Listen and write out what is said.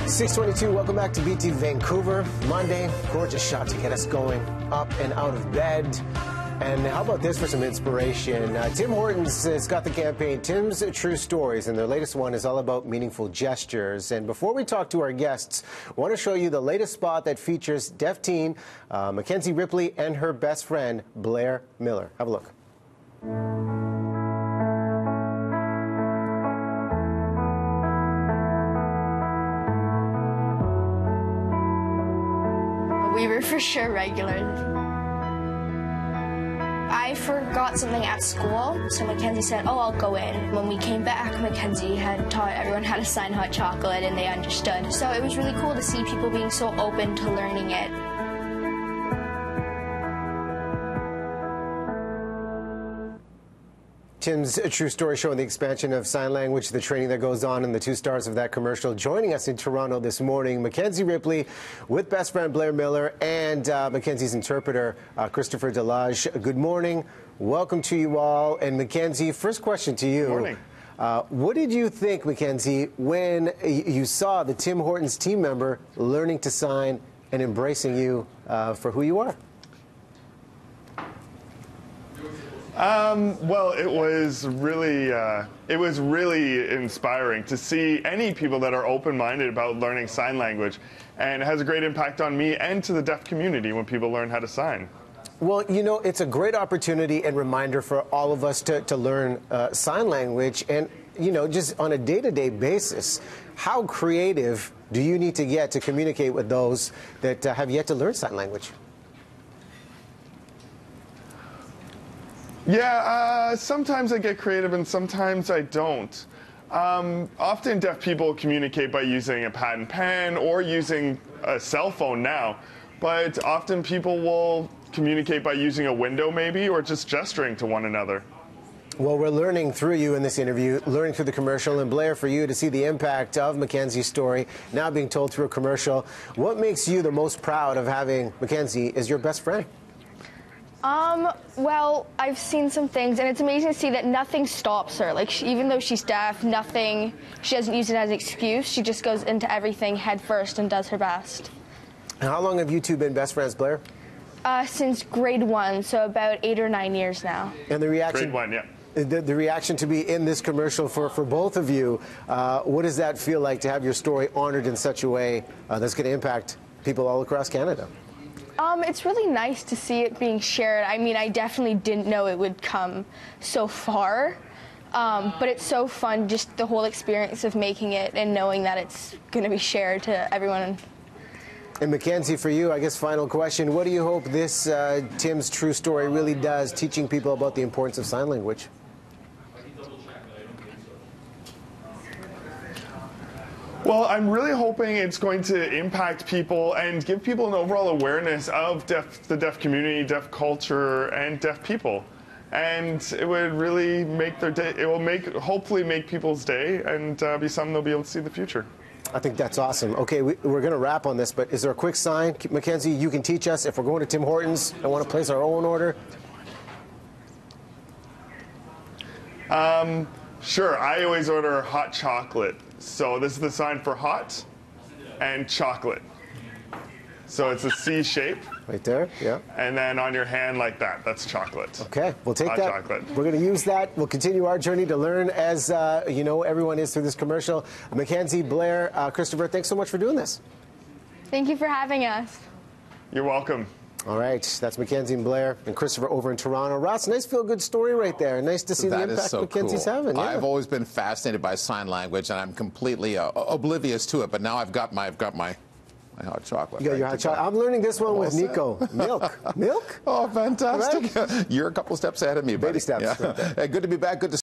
6:22, welcome back to BT Vancouver. Monday, gorgeous shot to get us going up and out of bed. And how about this for some inspiration? Tim Hortons has got the campaign Tim's True Stories, and their latest one is all about meaningful gestures. And before we talk to our guests, I want to show you the latest spot that features deaf teen Mackenzie Ripley and her best friend, Blair Miller. Have a look. We were for sure regulars. I forgot something at school, so Mackenzie said, "Oh, I'll go in." When we came back, Mackenzie had taught everyone how to sign hot chocolate, and they understood. So it was really cool to see people being so open to learning it. Tim's True Story showing the expansion of sign language, the training that goes on, and the two stars of that commercial. Joining us in Toronto this morning, Mackenzie Ripley with best friend Blair Miller and Mackenzie's interpreter, Christopher Delage. Good morning. Welcome to you all. And Mackenzie, first question to you. Good morning. What did you think, Mackenzie, when you saw the Tim Hortons team member learning to sign and embracing you for who you are? Well, it was really inspiring to see any people that are open-minded about learning sign language, and it has a great impact on me and to the deaf community when people learn how to sign. Well, you know, it's a great opportunity and reminder for all of us to learn sign language, and, you know, just on a day-to-day basis, how creative do you need to get to communicate with those that have yet to learn sign language? Yeah, sometimes I get creative and sometimes I don't. Often deaf people communicate by using a pad and pen or using a cell phone now, but often people will communicate by using a window maybe, or just gesturing to one another. Well, we're learning through you in this interview, learning through the commercial, and Blair, for you to see the impact of Mackenzie's story now being told through a commercial. What makes you the most proud of having Mackenzie as your best friend? Well, I've seen some things, and it's amazing to see that nothing stops her. Like, even though she's deaf, she doesn't use it as an excuse. She just goes into everything head first and does her best. And how long have you two been best friends, Blair? Since grade 1, so about 8 or 9 years now. And the reaction? Grade 1, yeah. The reaction to be in this commercial for both of you, what does that feel like to have your story honored in such a way that's going to impact people all across Canada? It's really nice to see it being shared. I mean, I definitely didn't know it would come so far, but it's so fun, just the whole experience of making it and knowing that it's going to be shared to everyone. And Mackenzie, for you, I guess final question, what do you hope this Tim's True Story really does, teaching people about the importance of sign language? Well, I'm really hoping it's going to impact people and give people an overall awareness of the deaf community, deaf culture, and deaf people. And it would really make their day, it will hopefully make people's day and be something they'll be able to see in the future. I think that's awesome. Okay, we're going to wrap on this, but is there a quick sign, Mackenzie, you can teach us if we're going to Tim Hortons and want to place our own order? Sure, I always order hot chocolate. So this is the sign for hot and chocolate. So it's a C shape. Right there, yeah. And then on your hand like that, that's chocolate. Okay, we'll take hot that. Chocolate. We're going to use that. We'll continue our journey to learn as, you know, everyone is through this commercial. Mackenzie, Blair, Christopher, thanks so much for doing this. Thank you for having us. You're welcome. All right, that's Mackenzie and Blair and Christopher over in Toronto. Ross, nice feel-good story right there. Nice to see the impact Mackenzie's having. Yeah. I've always been fascinated by sign language, and I'm completely oblivious to it. But now I've got my hot chocolate. You got your hot chocolate. I'm learning this one with Nico. Milk. Milk? Oh, fantastic. Right? You're a couple steps ahead of me, buddy. Baby steps. Yeah. Right there. Hey, good to be back. Good to